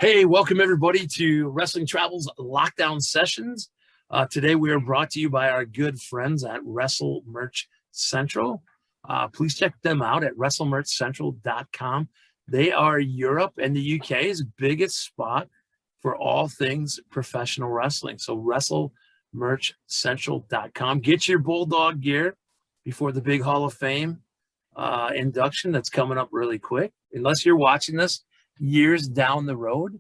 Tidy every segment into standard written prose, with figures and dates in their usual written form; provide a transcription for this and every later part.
Hey, welcome everybody to Wrestling Travels Lockdown Sessions. Today we are brought to you by our good friends at Wrestle Merch Central. Please check them out at WrestleMerchCentral.com. They are Europe and the UK's biggest spot for all things professional wrestling. So WrestleMerchCentral.com. Get your Bulldog gear before the big Hall of Fame induction that's coming up really quick. Unless you're watching this years down the road,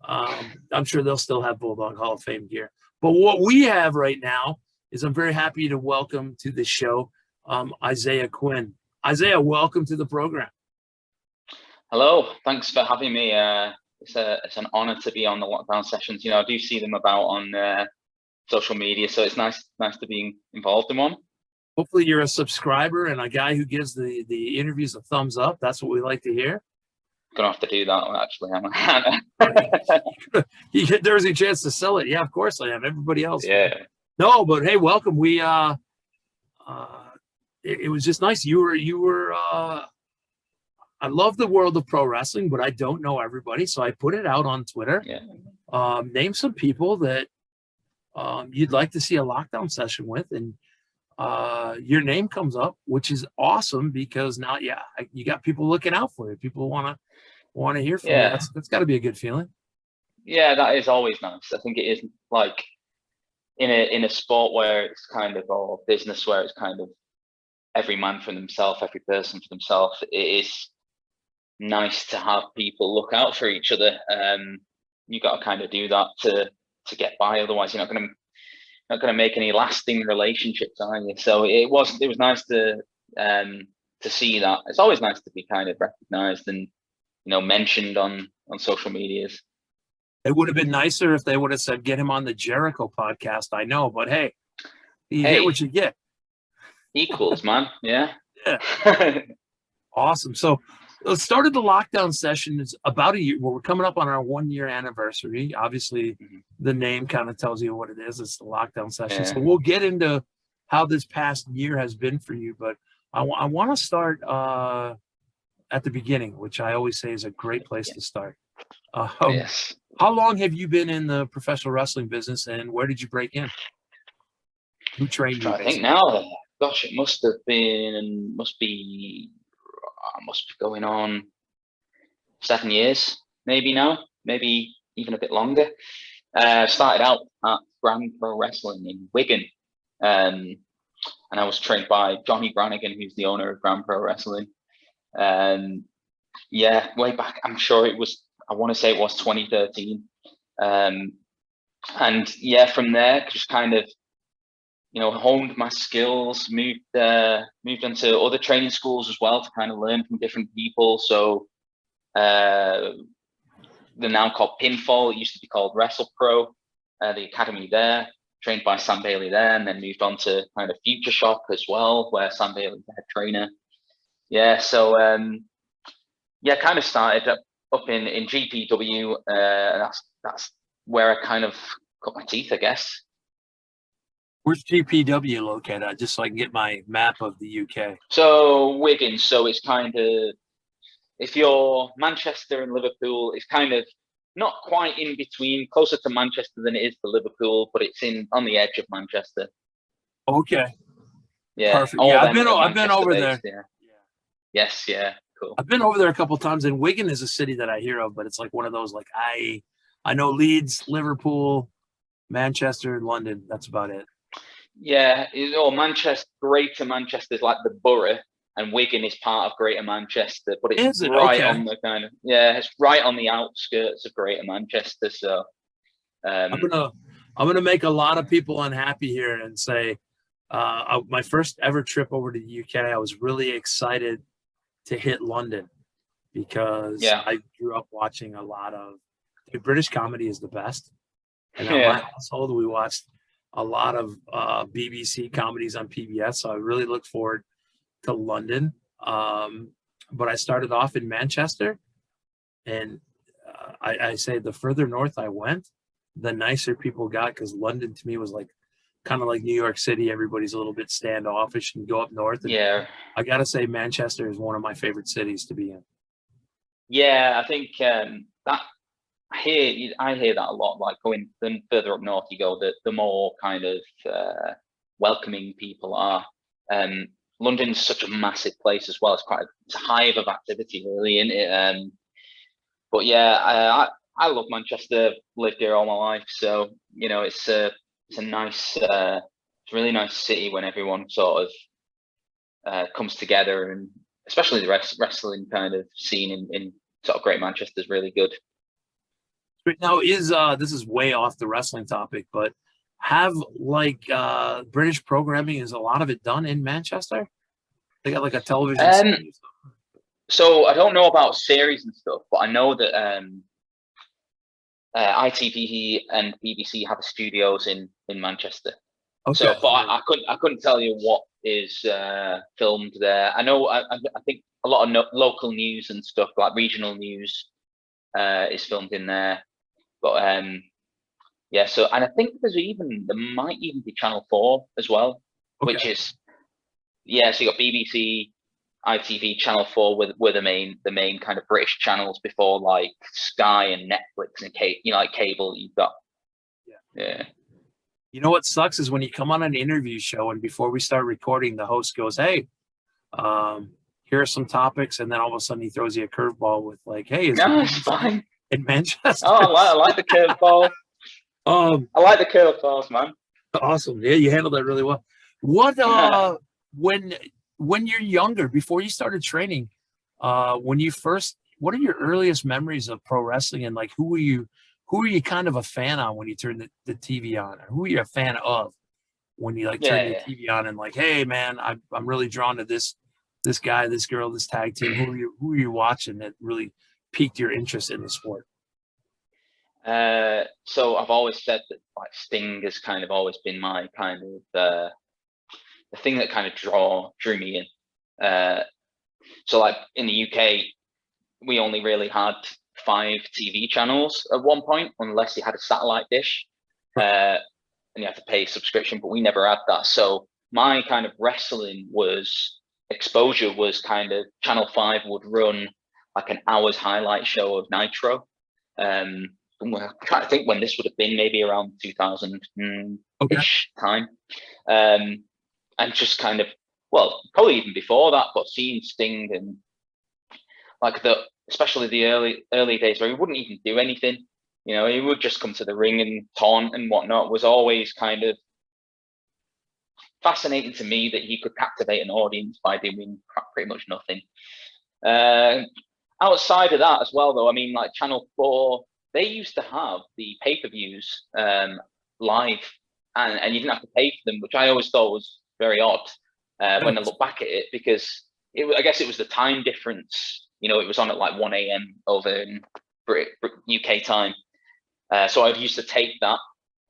I'm sure they'll still have Bulldog Hall of Fame gear. But what we have right now is I'm very happy to welcome to the show Isaiah Quinn. Isaiah, welcome to the program. Hello, thanks for having me. It's an honor to be on the lockdown sessions. You know, I do see them about on social media, so it's nice to be involved in one. Hopefully you're a subscriber and a guy who gives the interviews a thumbs up. That's what we like to hear. Gonna have to do that actually. There's a chance to sell it. Yeah, of course I am. Everybody else. Yeah. No, but hey, welcome. We it was just nice. You were I love the world of pro wrestling, but I don't know everybody. So I put it out on Twitter. Yeah. Name some people that you'd like to see a lockdown session with, and your name comes up, which is awesome because now, you got people looking out for you. People want to hear from you. That's got to be a good feeling. Yeah, that is always nice. I think it is like in a sport where it's kind of, or business where it's kind of every man for themselves, every person for themselves. It is nice to have people look out for each other. You got to kind of do that to get by. Otherwise, you're not going to make any lasting relationships, are you? So it was nice to see that. It's always nice to be kind of recognized and, you know, mentioned on social medias. It would have been nicer if they would have said, get him on the Jericho podcast. I know, but hey, you get what you get. Equals, man. Yeah. Awesome. So let's start the lockdown session. It's about a year. Well, we're coming up on our 1-year anniversary. Obviously, the name kind of tells you what it is. It's the lockdown session. Yeah. So we'll get into how this past year has been for you. But I want to start at the beginning, which I always say is a great place to start. Yes. How long have you been in the professional wrestling business, and where did you break in? Who trained you? I think now, gosh, it must be going on 7 years, maybe now, maybe even a bit longer. Started out at Grand Pro Wrestling in Wigan, and I was trained by Johnny Brannigan, who's the owner of Grand Pro Wrestling. Way back, I'm sure I want to say it was 2013. And from there, just kind of, you know, honed my skills, moved into other training schools as well to kind of learn from different people. So they're now called Pinfall. It used to be called Wrestle Pro, the academy there, trained by Sam Bailey there, and then moved on to kind of Future Shock as well, where Sam Bailey's the head trainer. Yeah, so kind of started up in GPW, and that's where I kind of cut my teeth, I guess. Where's GPW located? Just so I can get my map of the UK. So Wigan. So it's kind of, if you're Manchester and Liverpool, it's kind of not quite in between, closer to Manchester than it is to Liverpool, but it's on the edge of Manchester. Okay. Yeah. Perfect. Yeah, I've been over there. Yeah. Yes. Yeah. Cool. I've been over there a couple of times, and Wigan is a city that I hear of, but it's like one of those, like I know Leeds, Liverpool, Manchester, London. That's about it. Yeah, Manchester, Greater Manchester is like the borough, and Wigan is part of Greater Manchester, but it's right on the kind of, it's right on the outskirts of Greater Manchester. So I'm gonna make a lot of people unhappy here and say, my first ever trip over to the UK, I was really excited to hit London because I grew up watching a lot of British comedy is the best, and in my household we watched a lot of BBC comedies on PBS, so I really look forward to London. But I started off in Manchester, and I say the further north I went, the nicer people got, because London to me was like kind of like New York City. Everybody's a little bit standoffish, and go up north. And I gotta say Manchester is one of my favorite cities to be in. Yeah, I think that I hear that a lot. Like going the further up north you go, the more kind of welcoming people are. London's such a massive place as well. It's a hive of activity, really, isn't it? But yeah, I love Manchester. Lived here all my life, so you know it's a nice, it's a really nice city when everyone sort of comes together, and especially the wrestling kind of scene in sort of Great Manchester is really good. Now, this is way off the wrestling topic, but have like British programming, is a lot of it done in Manchester? They got like a television Um, series. so I don't know about series and stuff, but I know that ITV and BBC have studios in Manchester. Okay. So, but I couldn't tell you what is filmed there. I know I think a lot of local news and stuff like regional news is filmed in there. But yeah, so and I think there might even be Channel 4 as well, which Okay. is yeah. So you got BBC, ITV, Channel 4 were the main kind of British channels before like Sky and Netflix and like cable. You've got yeah. You know what sucks is when you come on an interview show and before we start recording, the host goes, "Hey, here are some topics," and then all of a sudden he throws you a curveball with like, "Hey, is No, it's fine. in Manchester?" Oh, I like the curveball. I like the curveballs, man. Awesome. Yeah, you handled that really well. What when you're younger, before you started training, what are your earliest memories of pro wrestling, and like who were you kind of a fan on when you turned the TV on? Or who are you a fan of when you like turn the TV on and like, hey man, I'm really drawn to this guy, this girl, this tag team. Who are you watching that really piqued your interest in the sport? So I've always said that like Sting has kind of always been my kind of the thing that kind of drew me in. So like in the UK, we only really had 5 TV channels at one point, unless you had a satellite dish, and you had to pay a subscription. But we never had that. So my kind of wrestling exposure was kind of Channel 5 would run like an hour's highlight show of Nitro. I'm trying to think when this would have been, maybe around 2000-ish time. And just kind of, well, probably even before that, but seeing Sting and like especially the early days where he wouldn't even do anything, you know, he would just come to the ring and taunt and whatnot, was always kind of fascinating to me that he could captivate an audience by doing pretty much nothing. Outside of that as well, though, I mean, like Channel 4, they used to have the pay-per-views live, and you didn't have to pay for them, which I always thought was very odd when I look back at it, because I guess it was the time difference. You know, it was on at like 1 a.m. over in UK time. So I used to tape that,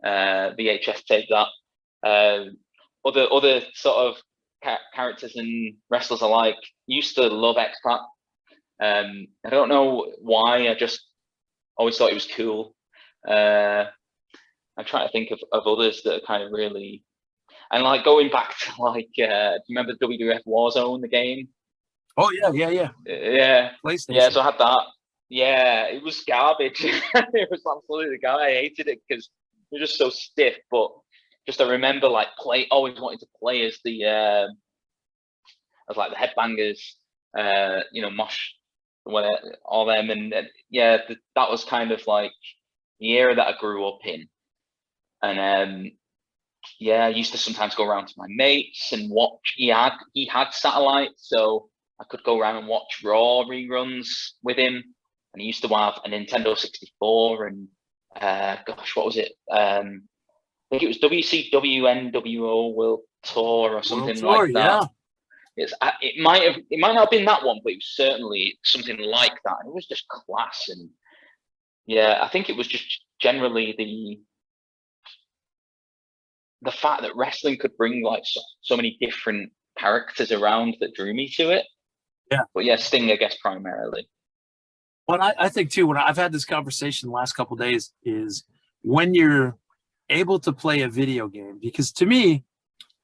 VHS tape that. Other sort of characters and wrestlers alike used to love X-Pac. I don't know why, I just always thought it was cool. I'm trying to think of others that are kind of really, and like going back to like, do you remember WWF Warzone, the game? Oh yeah. Yeah, PlayStation. yeah. So I had that. Yeah, it was garbage. It was absolutely garbage. I hated it because it was just so stiff. But just I remember like always wanting to play as as like the headbangers, you know, Mosh, all them, and yeah, that was kind of like the era that I grew up in. And yeah, I used to sometimes go around to my mates and watch. He had satellite, so I could go around and watch Raw reruns with him. And he used to have a Nintendo 64 and gosh, what was it? I think it was WCW NWO World Tour or something like that. Yeah. It might not have been that one, but it was certainly something like that. And it was just class. And yeah, I think it was just generally the fact that wrestling could bring like so many different characters around that drew me to it. Yeah. But yeah, Sting, I guess, primarily. Well, I think too, when I've had this conversation the last couple of days, is when you're able to play a video game, because to me,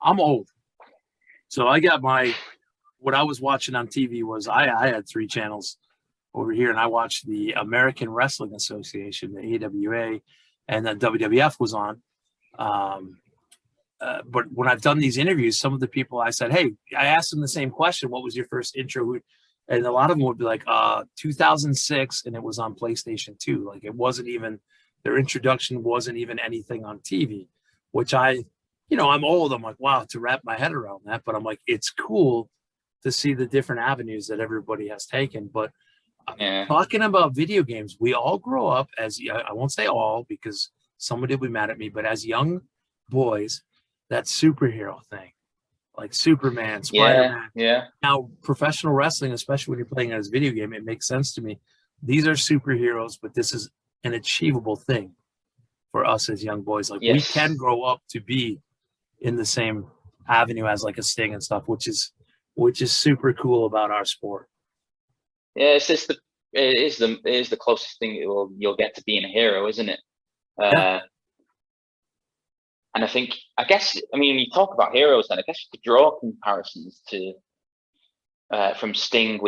I'm old. So I got what I was watching on TV was I had 3 channels. over here, and I watched the American Wrestling Association, the AWA, and then WWF was on. But when I've done these interviews, some of the people I said, hey, I asked them the same question. What was your first intro? And a lot of them would be like, 2006, and it was on PlayStation 2. Like it wasn't even, their introduction wasn't even anything on TV, which I'm old. I'm like, wow, to wrap my head around that. But I'm like, it's cool to see the different avenues that everybody has taken. But Yeah. talking about video games, we all grow up as, I won't say all because somebody will be mad at me, but as young boys, that superhero thing, like Superman, Spider-Man. Yeah. Now, professional wrestling, especially when you're playing it as a video game, it makes sense to me. These are superheroes, but this is an achievable thing for us as young boys. Like we can grow up to be in the same avenue as like a Sting and stuff, which is super cool about our sport. Yeah, it is the closest thing you'll get to being a hero, isn't it? Yeah. And I guess, you talk about heroes, then I guess you could draw comparisons to from Sting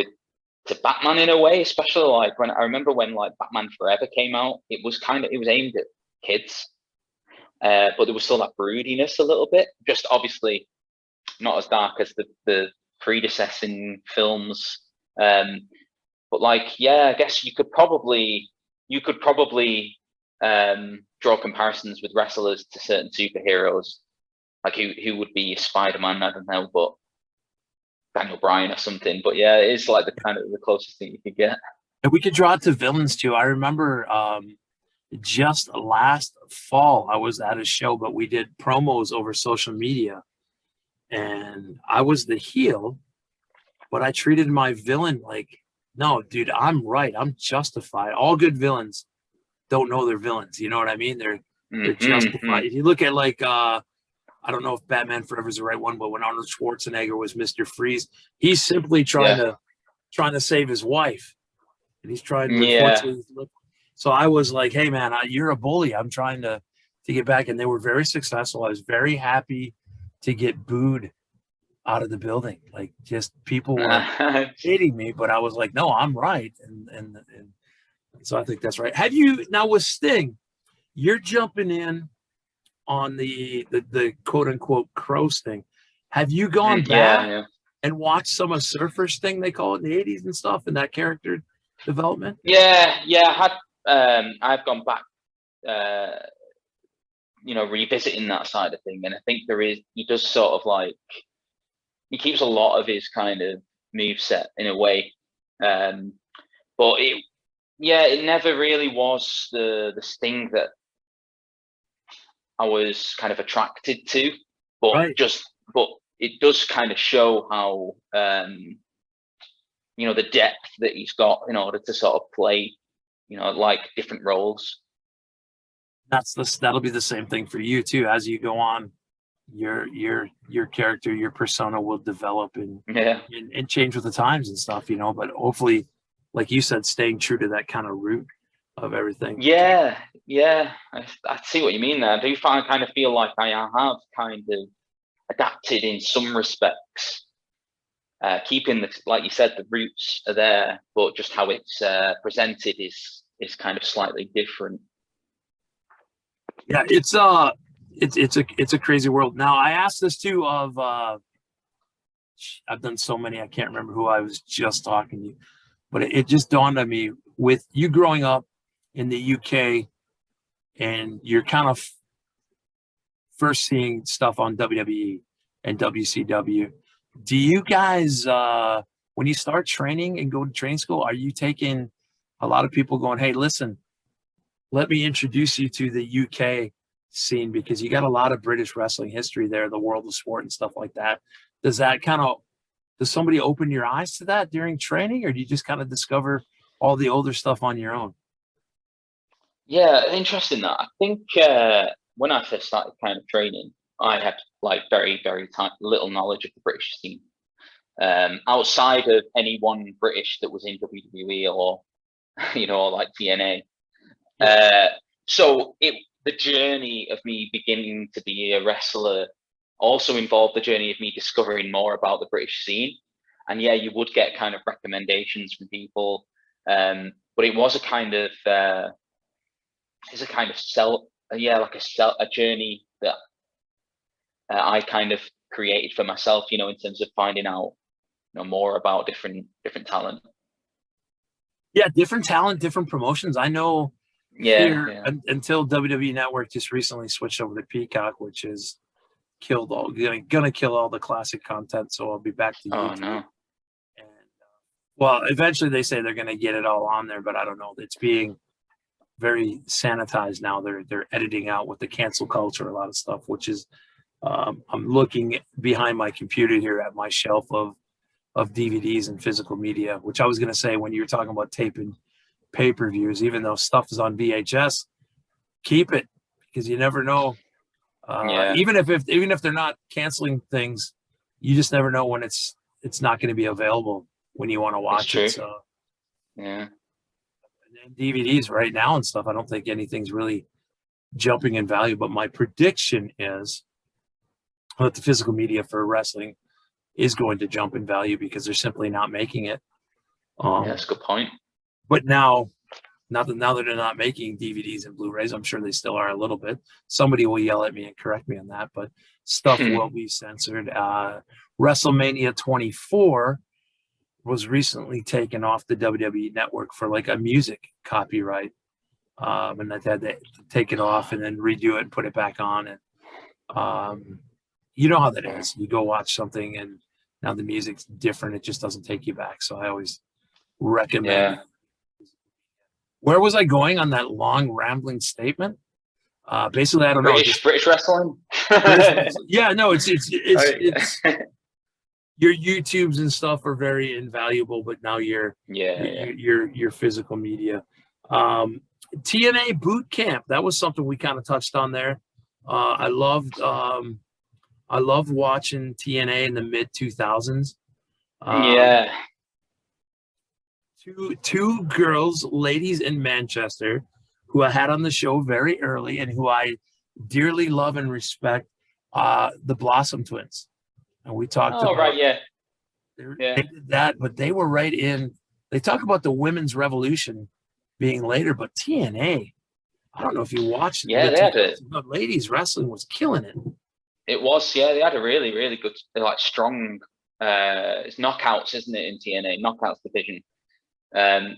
to Batman in a way, especially like when I remember when like Batman Forever came out, it was aimed at kids, but there was still that broodiness a little bit, just obviously not as dark as the predecessing films. But like, yeah, I guess you could probably draw comparisons with wrestlers to certain superheroes, like who would be Spider-Man, I don't know, but Daniel Bryan or something. But yeah, it is like the closest thing you could get. And we could draw it to villains too. I remember just last fall, I was at a show, but we did promos over social media, and I was the heel, but I treated my villain like, no, dude, I'm right. I'm justified. All good villains don't know they're villains. You know what I mean? They're justified. If you look at like I don't know if Batman Forever is the right one, but when Arnold Schwarzenegger was Mr. Freeze, he's simply trying to save his wife, and he's trying to. Unfortunately, so I was like, hey man, you're a bully. I'm trying to get back, and they were very successful. I was very happy to get booed out of the building. Like just people were hating me, but I was like, no, I'm right, and so I think that's right. Have you now with Sting? You're jumping in on the quote unquote Crow Sting. Have you gone back and watched some of Surfer Sting, they call it, in the 80s and stuff, and that character development? Yeah, I've gone back, revisiting that side of thing, and I think he does sort of like, he keeps a lot of his kind of moveset in a way, but it never really was the Sting that I was kind of attracted to, but but it does kind of show how the depth that he's got in order to sort of play, like different roles. That'll be the same thing for you too. As you go on, your character, your persona will develop and change with the times and stuff, but hopefully, like you said, staying true to that kind of root of everything. Yeah. I see what you mean there. I do kind of feel like I have kind of adapted in some respects, keeping like you said, the roots are there, but just how it's presented is kind of slightly different. Yeah, it's a crazy world. Now I asked this too of I've done so many, I can't remember who I was just talking to, but it just dawned on me with you growing up in the UK and you're kind of first seeing stuff on WWE and WCW. Do you guys when you start training and go to training school, are you taking a lot of people going, hey, listen, let me introduce you to the UK scene because you got a lot of British wrestling history there, the world of sport and stuff like that. Does somebody open your eyes to that during training, or do you just kind of discover all the older stuff on your own? Yeah, interesting that. I think when I first started kind of training, I had like very, very little knowledge of the British scene. Outside of anyone British that was in WWE or, or like TNA. So the journey of me beginning to be a wrestler also involved the journey of me discovering more about the British scene. And yeah, you would get kind of recommendations from people. But it was a kind of a journey that I kind of created for myself, in terms of finding out, more about different talent. Yeah, different talent, different promotions. I know here until WWE Network just recently switched over to Peacock, which is gonna kill all the classic content. So I'll be back to YouTube. Oh no. And well, eventually they say they're gonna get it all on there, but I don't know. It's being very sanitized now. They're editing out with the cancel culture, a lot of stuff, which is I'm looking behind my computer here at my shelf of DVDs and physical media, which I was going to say when you were talking about taping pay-per-views, even though stuff is on VHS, keep it, because you never know. Even if they're not canceling things, you just never know when it's not going to be available when you want to watch it. So yeah. And DVDs right now and stuff, I don't think anything's really jumping in value, but my prediction is that the physical media for wrestling is going to jump in value because they're simply not making it. That's a good point. But now that they're not making DVDs and Blu-rays, I'm sure they still are a little bit. Somebody will yell at me and correct me on that, but stuff will be censored. WrestleMania 24 was recently taken off the WWE Network for like a music copyright, and that they had to take it off and then redo it and put it back on. And you know how that is. You go watch something and now the music's different. It just doesn't take you back. So I always recommend. Where was I going on that long rambling statement? Basically, I don't know. British wrestling. Yeah, no, it's your YouTubes and stuff are very invaluable, but now your physical media. TNA Boot Camp, that was something we kind of touched on there. I loved watching TNA in the mid 2000s. Two girls, ladies in Manchester, who I had on the show very early and who I dearly love and respect, the Blossom Twins. And we talked about they did that, but they were right in. They talk about the women's revolution being later, but TNA, I don't know if you watched it. Yeah, they had it. But ladies wrestling was killing it. It was, they had a really, really good, like strong. It's knockouts, isn't it, in TNA? Knockouts division. But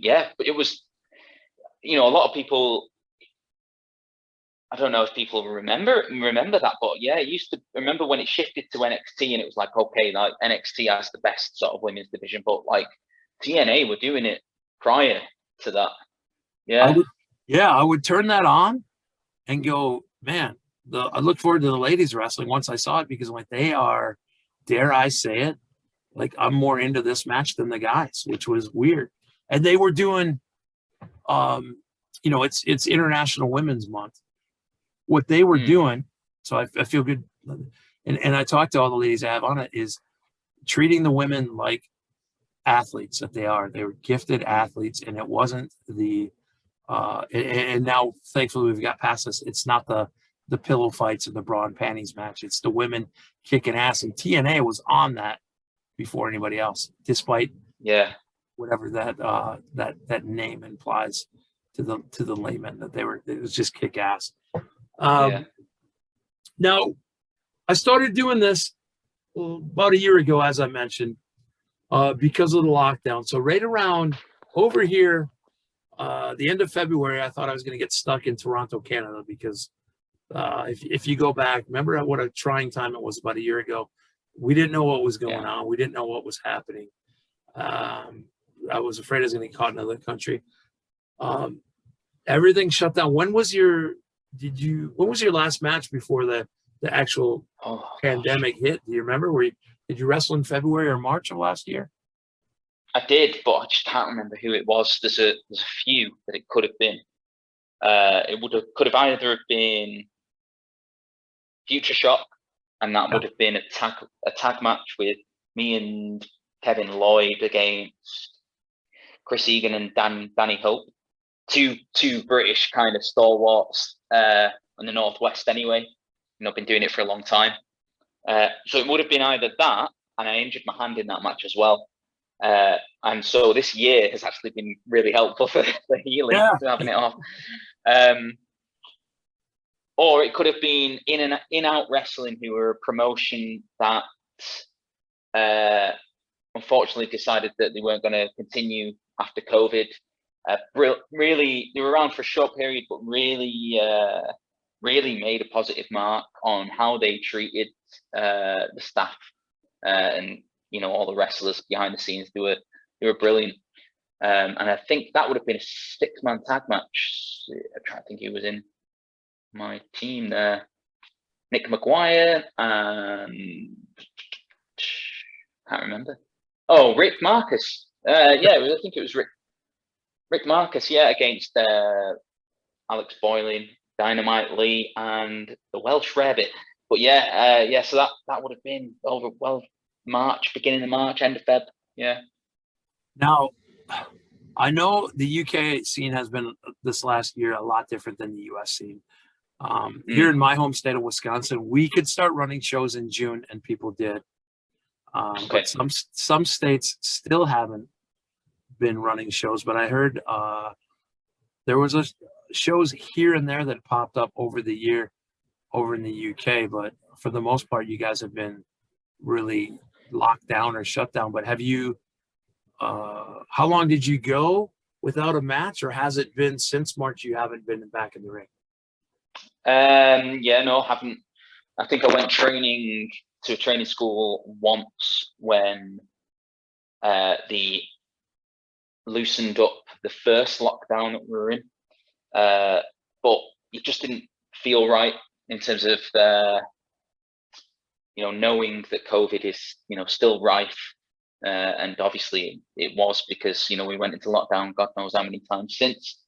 it was, a lot of people. I don't know if people remember that, but I used to remember when it shifted to NXT, and it was like, okay, like NXT has the best sort of women's division, but like TNA were doing it prior to that. I would turn that on and go, man. I look forward to the ladies wrestling once I saw it, because like they are, dare I say it, like I'm more into this match than the guys, which was weird. And they were doing, it's International Women's Month. What they were doing, so I feel good, and I talked to all the ladies I have on it, is treating the women like athletes that they are. They were gifted athletes, and it wasn't the and now thankfully we've got past this. It's not the pillow fights and the bra and panties match. It's the women kicking ass, and TNA was on that before anybody else, despite whatever that name implies to the layman, that it was just kick ass. Now, I started doing this about a year ago, as I mentioned, because of the lockdown. So right around over here, the end of February, I thought I was going to get stuck in Toronto, Canada, because if you go back, remember what a trying time it was about a year ago. We didn't know what was going on. We didn't know what was happening. I was afraid I was going to get caught in another country. Everything shut down. When was your last match before the actual pandemic hit? Do you remember? Did you wrestle in February or March of last year? I did, but I just can't remember who it was. There's a few that it could have been. It could have either been Future Shock, and that would have been a tag match with me and Kevin Lloyd against Chris Egan and Danny Hope, two British kind of stalwarts in the Northwest anyway. I've been doing it for a long time. So it would have been either that, and I injured my hand in that match as well. And so this year has actually been really helpful for healing, Yeah. having it off. Or it could have been in-out wrestling, who were a promotion that unfortunately decided that they weren't going to continue after COVID. Really, they were around for a short period, but really made a positive mark on how they treated the staff and all the wrestlers behind the scenes. They were brilliant. And I think that would have been a 6-man tag match. I'm trying to think who was in my team there. Nick McGuire and can't remember. Oh, Rick Marcus. I think it was Rick Marcus. Yeah, against Alex Boylan, Dynamite Lee, and the Welsh Rabbit. But so that would have been over March, beginning of March, end of Feb. Yeah. Now, I know the UK scene has been this last year a lot different than the US scene. Here in my home state of Wisconsin, we could start running shows in June, and people did. But some states still haven't been running shows. But I heard there was shows here and there that popped up over the year over in the UK. But for the most part, you guys have been really locked down or shut down. But have you? How long did you go without a match, or has it been since March you haven't been back in the ring? No, haven't. I think I went training to a training school once when they loosened up the first lockdown that we were in, but it just didn't feel right in terms of knowing that COVID is still rife, and obviously it was, because we went into lockdown God knows how many times since.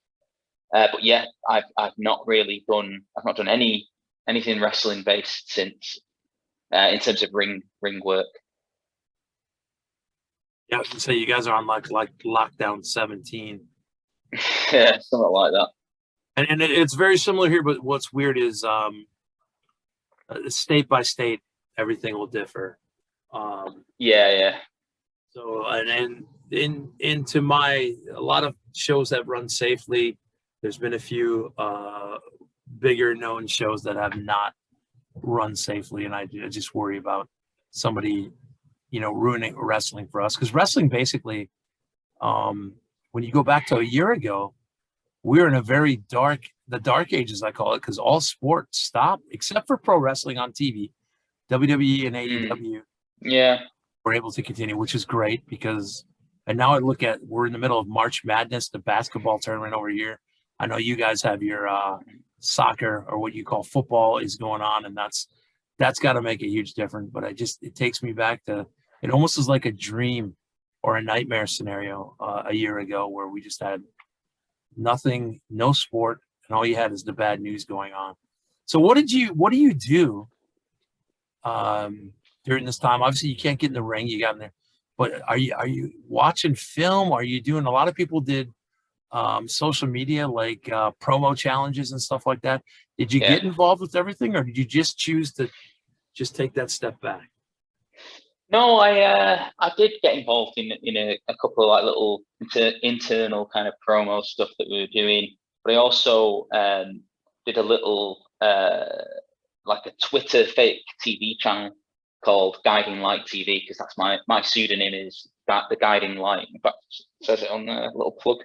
But yeah, I've not done anything wrestling based since, in terms of ring work. Yeah, I was gonna say you guys are on like lockdown 17. Yeah, something like that. And it's very similar here, but what's weird is state by state, everything will differ. Yeah. So and into a lot of shows that run safely, there's been a few bigger known shows that have not run safely, and I just worry about somebody ruining wrestling for us, because wrestling basically, when you go back to a year ago, we're in a very the dark ages, I call it, because all sports stopped except for pro wrestling on TV. WWE and AEW were able to continue, which is great, because and now I look at, we're in the middle of March Madness, the basketball tournament over here. I know you guys have your soccer, or what you call football, is going on, and that's got to make a huge difference. But it takes me back to, it almost is like a dream or a nightmare scenario a year ago, where we just had nothing, no sport, and all you had is the bad news going on. So what do you do during this time? Obviously you can't get in the ring, you got in there, but are you watching film? Are you doing, a lot of people did social media, like promo challenges and stuff like that. Did you get involved with everything, or did you just choose to just take that step back? No, I did get involved in a couple of like little internal kind of promo stuff that we were doing, but I also did a little like a Twitter fake TV channel called Guiding Light TV, because that's my pseudonym, is the Guiding Light. In fact, it says it on there, a little plug.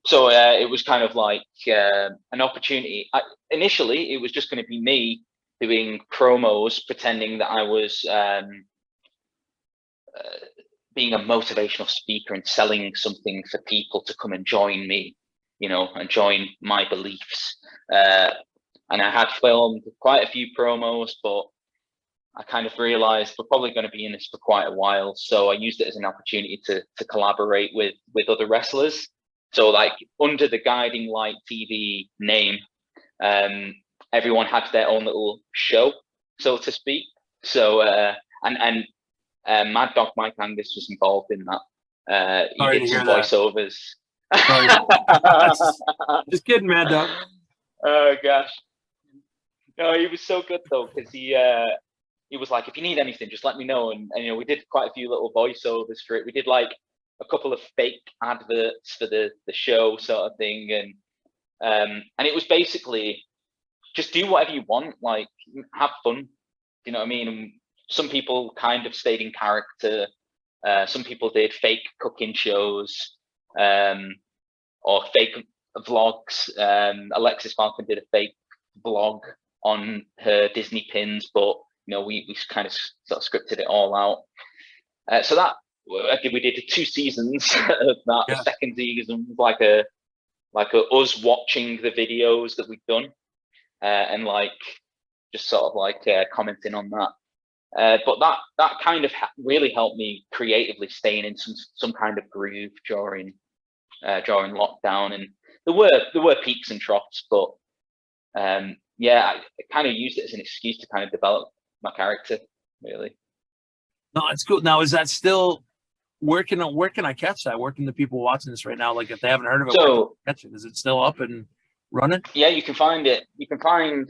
So it was kind of like an opportunity. Initially, it was just going to be me doing promos, pretending that I was being a motivational speaker and selling something for people to come and join me, and join my beliefs. And I had filmed quite a few promos, but I kind of realized we're probably going to be in this for quite a while. So I used it as an opportunity to collaborate with other wrestlers. So like under the Guiding Light TV name, everyone had their own little show, so to speak. So and Mad Dog Mike Angus was involved in that. He did some voiceovers. Just kidding, Mad Dog. Oh gosh. No, he was so good though, because he he was like, if you need anything, just let me know. And you know, we did quite a few little voiceovers for it. We did like a couple of fake adverts for the show sort of thing, and it was basically just do whatever you want, like have fun. You know what I mean? And some people kind of stayed in character. Some people did fake cooking shows, or fake vlogs. Alexis Falcon did a fake vlog on her Disney pins, but you know, we kind of sort of scripted it all out. So that we did 2 seasons of that. Yeah. The second season was like a us watching the videos that we've done, and like just sort of like commenting on that. But that kind of really helped me creatively staying in some kind of groove during lockdown. And there were peaks and troughs, but yeah, I kind of used it as an excuse to kind of develop my character, really. No, it's cool. Now, is that still where can I catch that? Where can the people watching this right now, like if they haven't heard of it, So catch it? Is it still up and running? yeah, you can find it. You can find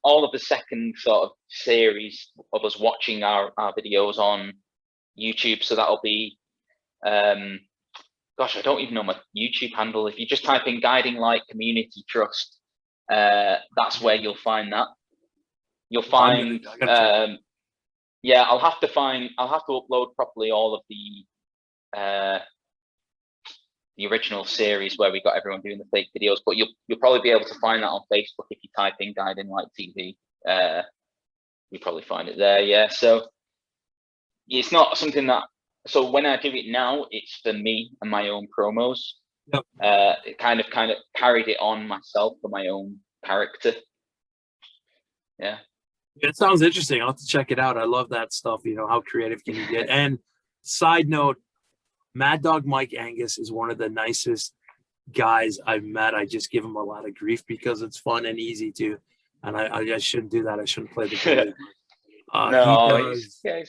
all of the second sort of series of us watching our videos on YouTube. So that'll be gosh, I don't even know my YouTube handle. If you just type in Guiding Light Community Trust, that's where you'll find that. You'll find yeah, I'll have to upload properly all of the original series where we got everyone doing the fake videos, but you'll probably be able to find that on Facebook if you type in Guiding Light TV. You'll probably find it there. Yeah, so it's not something that. So when I do it now, it's for me and my own promos. Yep. It kind of carried it on myself for my own character. Yeah. It sounds interesting. I'll have to check it out. I love that stuff. You know, how creative can you get? And side note, Mad Dog Mike Angus is one of the nicest guys I've met. I just give him a lot of grief because it's fun and easy to. And I shouldn't do that. I shouldn't play the game. No, he's nice.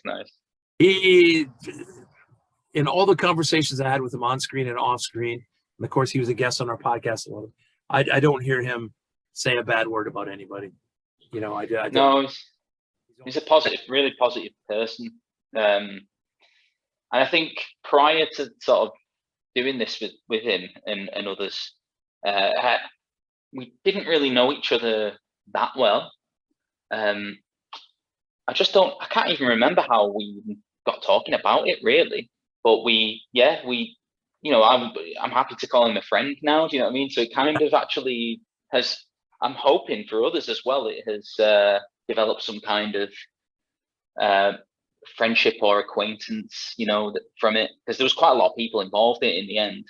He, in all the conversations I had with him on screen and off screen, and of course he was a guest on our podcast. I don't hear him say a bad word about anybody. You know, I don't. No, he's a positive, really positive person. And I think prior to sort of doing this with him and others, we didn't really know each other that well. I can't even remember how we got talking about it really. But you know, I'm happy to call him a friend now. Do you know what I mean? So it kind of actually has. I'm hoping for others as well. It has developed some kind of friendship or acquaintance, you know, from it, because there was quite a lot of people involved in the end.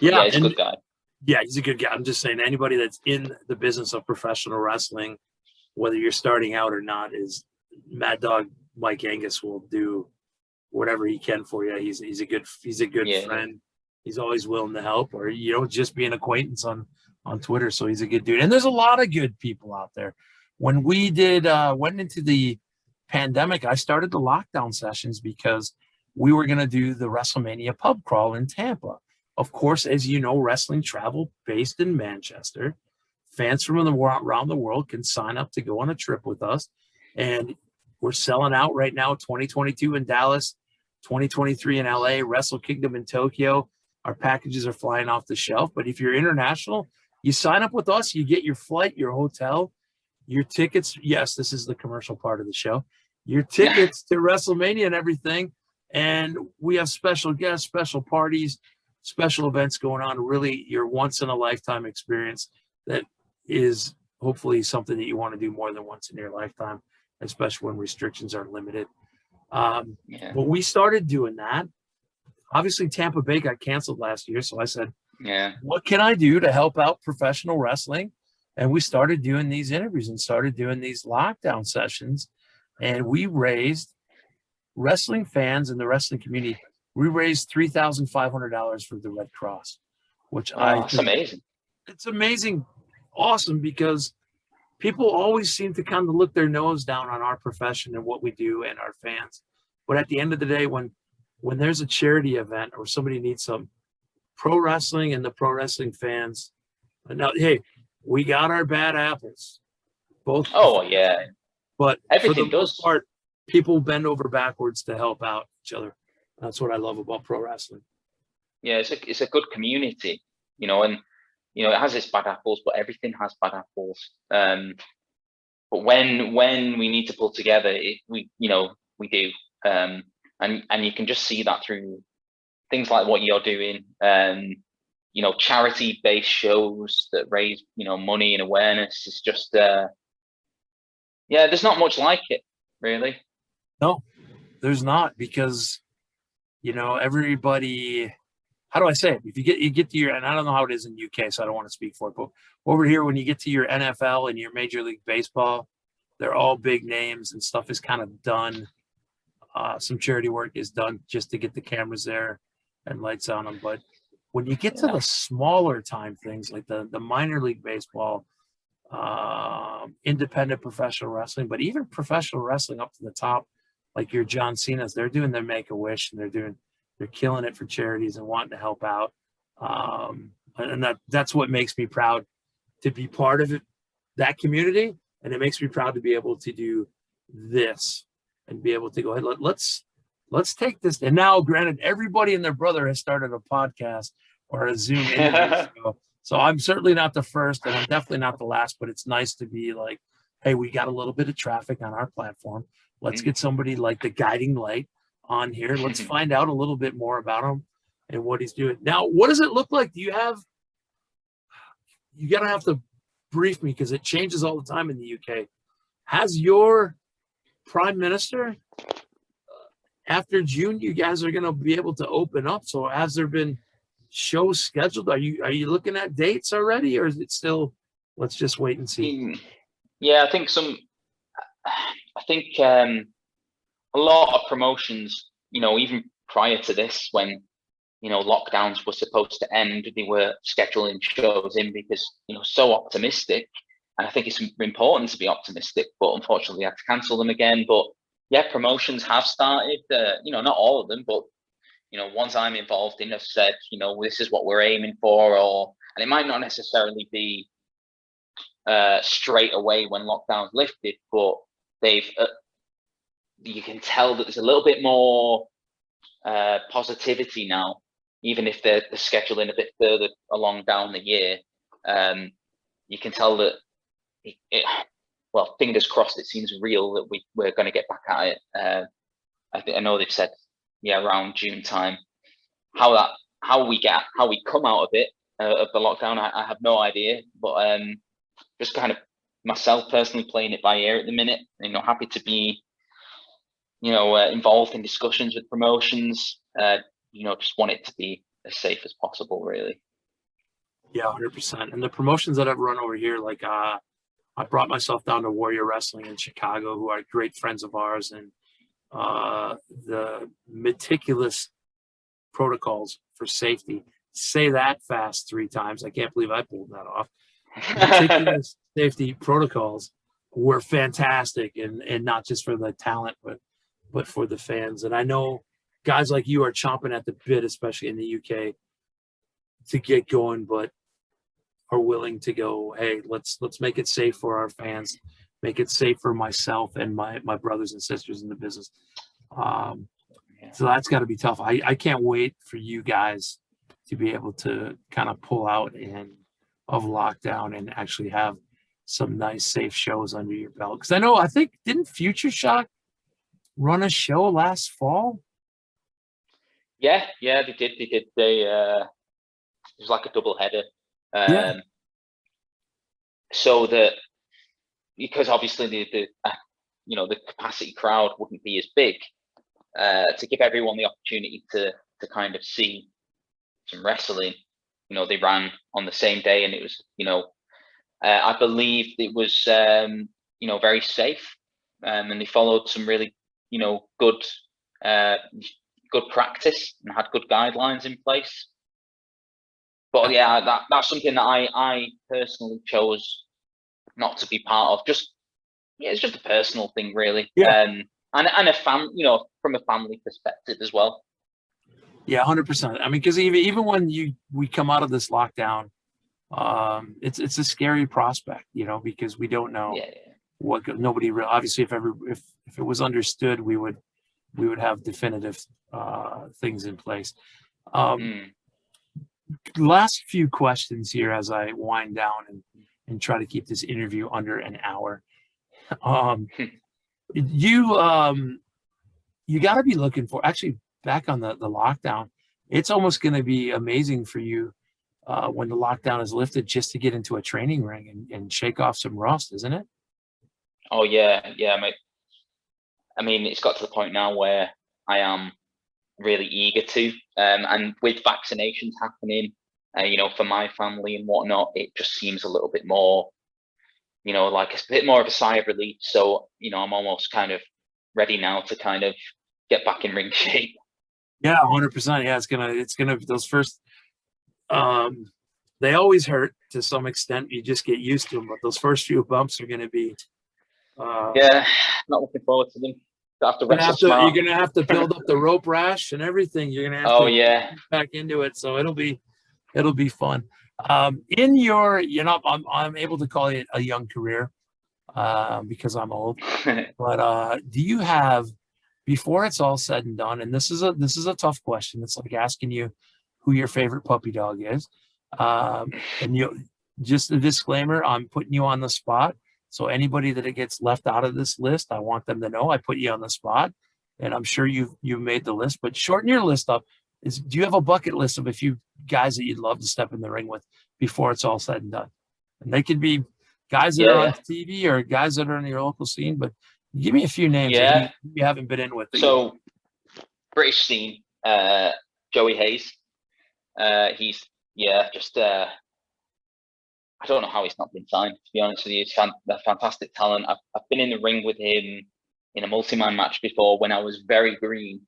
Yeah, he's a good guy. Yeah, he's a good guy. I'm just saying, anybody that's in the business of professional wrestling, whether you're starting out or not, is Mad Dog Mike Angus will do whatever he can for you. He's a good friend. He's always willing to help, or you know, just be an acquaintance on Twitter. So he's a good dude. And there's a lot of good people out there. When we went into the pandemic, I started the lockdown sessions because we were going to do the WrestleMania pub crawl in Tampa. Of course, as you know, wrestling travel based in Manchester. Fans from around the world can sign up to go on a trip with us. And we're selling out right now, 2022 in Dallas, 2023 in LA, Wrestle Kingdom in Tokyo. Our packages are flying off the shelf. But if you're international, you sign up with us, you get your flight, your hotel, your tickets. Yes, this is the commercial part of the show. Your tickets to WrestleMania and everything. And we have special guests, special parties, special events going on. Really, your once-in-a-lifetime experience that is hopefully something that you want to do more than once in your lifetime, especially when restrictions are limited. But we started doing that. Obviously, Tampa Bay got canceled last year, so I said, what can I do to help out professional wrestling? And we started doing these interviews and started doing these lockdown sessions. And we raised wrestling fans in the wrestling community. We raised $3,500 for the Red Cross, which that's amazing. It's amazing, awesome, because people always seem to kind of look their nose down on our profession and what we do and our fans. But at the end of the day, when there's a charity event or somebody needs some pro wrestling and the pro wrestling fans, now, hey, we got our bad apples. both. Oh yeah, But for the everything most does. part, people bend over backwards to help out each other. That's what I love about pro wrestling. Yeah, it's a good community, and it has its bad apples, but everything has bad apples. But when we need to pull together, we do, and you can just see that through things like what you're doing. Charity-based shows that raise money and awareness. It's just there's not much like it, really. No, there's not, because everybody. How do I say it? If you get to your, and I don't know how it is in UK, so I don't want to speak for it, but over here, when you get to your NFL and your Major League Baseball, they're all big names and stuff is kind of done. Some charity work is done just to get the cameras there and lights on them. But when you get to the smaller time things like the minor league baseball, independent professional wrestling, but even professional wrestling up to the top, like your John Cena's, they're doing their Make-A-Wish, and they're killing it for charities and wanting to help out. And that's what makes me proud to be part of it, that community. And it makes me proud to be able to do this and be able to go ahead. Let's take this. And now, granted, everybody and their brother has started a podcast or a Zoom interview show. So I'm certainly not the first, and I'm definitely not the last, but it's nice to be like, hey, we got a little bit of traffic on our platform. Let's get somebody like the guiding light on here. Let's find out a little bit more about him and what he's doing. Now, what does it look like? You're going to have to brief me, because it changes all the time in the UK. Has your prime minister, after June, you guys are going to be able to open up? So has there been shows scheduled? Are you looking at dates already, or is it still, let's just wait and see? Yeah, I think a lot of promotions, even prior to this, when lockdowns were supposed to end, they were scheduling shows in because so optimistic. And I think it's important to be optimistic, but unfortunately I had to cancel them again. But yeah, promotions have started. Not all of them, but ones I'm involved in have said, this is what we're aiming for, and it might not necessarily be straight away when lockdown's lifted, but they've you can tell that there's a little bit more positivity now, even if they're scheduling a bit further along down the year. You can tell that well, fingers crossed, it seems real that we're going to get back at it. I know they've said around June time. How we come out of it, of the lockdown, I have no idea, but just kind of myself personally playing it by ear at the minute. Happy to be involved in discussions with promotions. Just want it to be as safe as possible, really. Yeah, 100%. And the promotions that I've run over here, like I brought myself down to Warrior Wrestling in Chicago, who are great friends of ours, and the meticulous protocols for safety. Say that fast 3 times. I can't believe I pulled that off. Meticulous safety protocols were fantastic, and not just for the talent, but for the fans. And I know guys like you are chomping at the bit, especially in the UK, to get going, but are willing to go, hey, let's make it safe for our fans, make it safe for myself and my brothers and sisters in the business. So that's got to be tough. I can't wait for you guys to be able to kind of pull out of lockdown and actually have some nice, safe shows under your belt. Because I think, didn't Future Shock run a show last fall? Yeah, they did. It was like a double header. So that, because obviously the capacity crowd wouldn't be as big, to give everyone the opportunity to kind of see some wrestling, they ran on the same day, and it was, I believe it was, very safe, and they followed some really, good practice and had good guidelines in place. But yeah, that's something that I personally chose not to be part of. It's just a personal thing, really. And a from a family perspective as well. Yeah, 100%. I mean, because even when we come out of this lockdown, it's a scary prospect, because we don't know nobody real obviously if it was understood, we would have definitive things in place. Mm. Last few questions here as I wind down and try to keep this interview under an hour. You you got to be looking for, actually, back on the lockdown. It's almost going to be amazing for you when the lockdown is lifted, just to get into a training ring and shake off some rust, isn't it? Oh yeah, mate. I mean, it's got to the point now where I am really eager to, and with vaccinations happening, for my family and whatnot, it just seems a little bit more, like a bit more of a sigh of relief. So, I'm almost kind of ready now to kind of get back in ring shape. Yeah, 100%. Yeah, it's gonna those first they always hurt to some extent. You just get used to them, but those first few bumps are gonna be Yeah, not looking forward to them. Have to wrestle you're smart. gonna have to build up the rope rash and everything. You're gonna have Oh to yeah. get back into it. So it'll be fun. In your, I'm able to call it a young career because I'm old. But do you have, before it's all said and done, and this is a tough question. It's like asking you who your favorite puppy dog is. And just a disclaimer, I'm putting you on the spot. So anybody that it gets left out of this list, I want them to know I put you on the spot. And I'm sure you've made the list, but shorten your list up. Do you have a bucket list of a few guys that you'd love to step in the ring with before it's all said and done? And they could be guys that are on Yeah, TV or guys that are in your local scene, but give me a few names that yeah. you haven't been in with. So British scene, Joey Hayes. He's just I don't know how he's not been signed. To be honest with you, he's a fantastic talent. I've been in the ring with him in a multi-man match before when I was very green,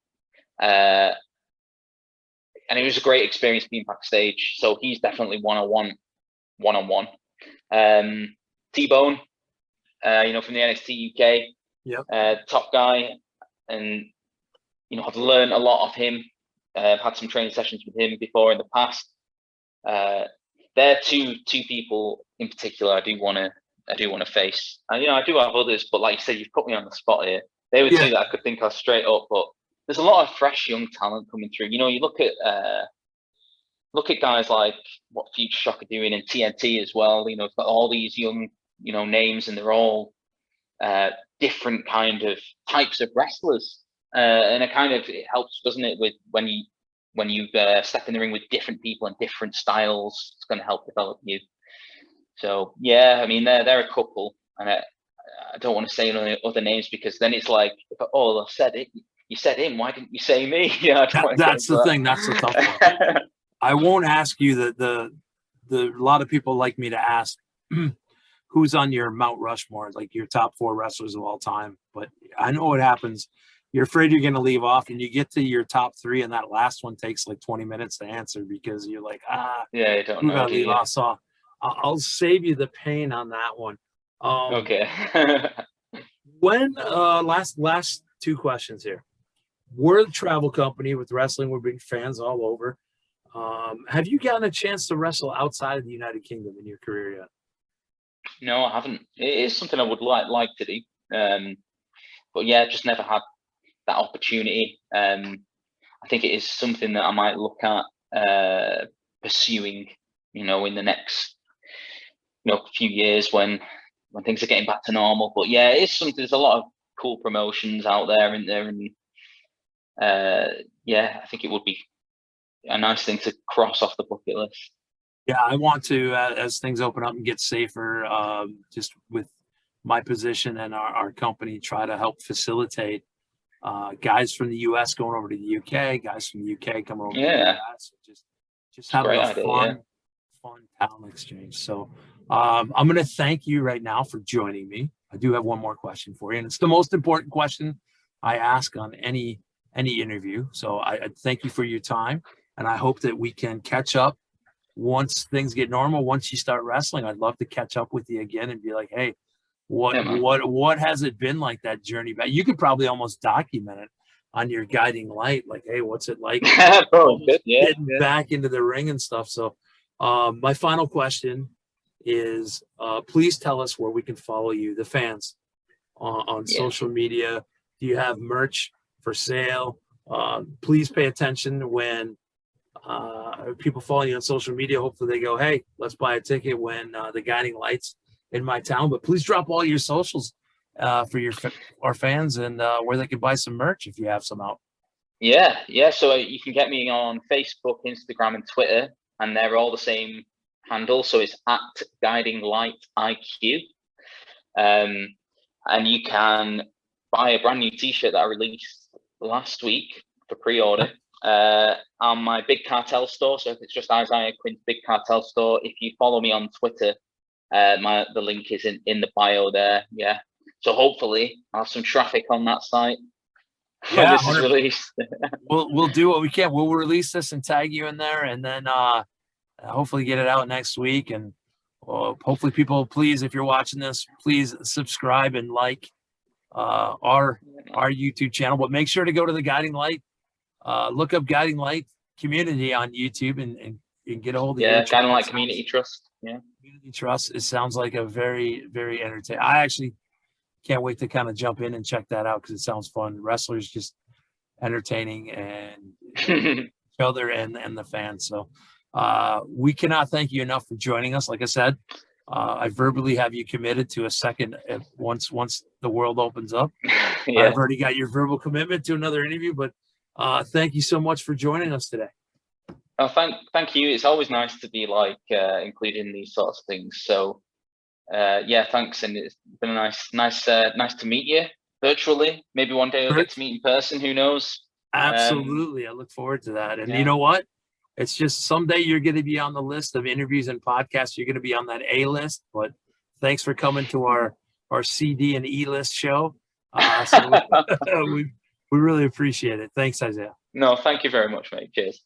and it was a great experience being backstage. So he's definitely one-on-one. T-Bone, from the NXT UK, Yep. top guy, and I've learned a lot of him. I've had some training sessions with him before in the past. They're two people in particular I do want to face. And I do have others, but like you said, you've put me on the spot here. They were two that I could think of straight up, but there's a lot of fresh young talent coming through. You look at guys like what Future Shock are doing in TNT as well. It's got all these young names, and they're all different kind of types of wrestlers, and it helps, doesn't it, with when you step in the ring with different people and different styles. It's going to help develop you. So yeah, I mean they're a couple, and I don't want to say any other names because then it's like, I said it, you said him, why didn't you say me? That's the thing. That's the tough one. I won't ask you the a lot of people like me to ask who's on your Mount Rushmore, like your top 4 wrestlers of all time. But I know what happens. You're afraid you're going to leave off, and you get to your top 3, and that last one takes like 20 minutes to answer because you're like, yeah, you don't who know. got to leave off? So I'll save you the pain on that one. Okay. When last 2 questions here. We're a travel company with wrestling. We're big fans all over. Have you gotten a chance to wrestle outside of the United Kingdom in your career yet? No, I haven't. It is something I would like to do, but yeah, just never had that opportunity. I think it is something that I might look at pursuing, in the next, few years when things are getting back to normal. But yeah, it is something. There's a lot of cool promotions out there, and I think it would be a nice thing to cross off the bucket list. Yeah, I want to, as things open up and get safer, just with my position and our company, try to help facilitate guys from the U.S. going over to the U.K., guys from the U.K. coming over to the U.S. Just having a fun talent exchange. So I'm going to thank you right now for joining me. I do have one more question for you, and it's the most important question I ask on any interview. So I thank you for your time, and I hope that we can catch up once things get normal. Once you start wrestling, I'd love to catch up with you again and be like, hey, what has it been like, that journey back? You could probably almost document it on your guiding light, like, hey, what's it like getting back into the ring and stuff. So my final question, is please tell us where we can follow you, the fans, on social media. Do you have merch for sale? Please pay attention when people follow you on social media. Hopefully they go, hey, let's buy a ticket when the guiding lights in my town. But please drop all your socials for our fans, and where they can buy some merch if you have some out. Yeah. So you can get me on Facebook, Instagram, and Twitter, and they're all the same handle. So it's at Guiding Light IQ. And you can buy a brand new T-shirt that I released last week for pre-order on my Big Cartel store. So if it's just Isaiah Quinn's Big Cartel store, if you follow me on Twitter, the link is in the bio there. Yeah. So hopefully I'll have some traffic on that site when this is released. We'll do what we can. We'll release this and tag you in there, and then hopefully get it out next week. And hopefully people, please, if you're watching this, please subscribe and like our YouTube channel. But make sure to go to the Guiding Light. Look up Guiding Light Community on YouTube and get a hold of Guiding Light Community Trust. Yeah, Community Trust. It sounds like a very, very entertaining. I actually can't wait to kind of jump in and check that out because it sounds fun. Wrestlers just entertaining and each other and the fans. So we cannot thank you enough for joining us. Like I said, I verbally have you committed to a second once the world opens up. Yeah. I've already got your verbal commitment to another interview, but thank you so much for joining us today. Oh, thank you. It's always nice to be included in these sorts of things. So thanks, and it's been nice to meet you virtually. Maybe one day we'll get to meet in person. Who knows? Absolutely, I look forward to that. And you know what? It's just someday you're going to be on the list of interviews and podcasts. You're going to be on that A list. But thanks for coming to our C, D, and E list show. So we really appreciate it. Thanks, Isaiah. No, thank you very much, mate. Cheers.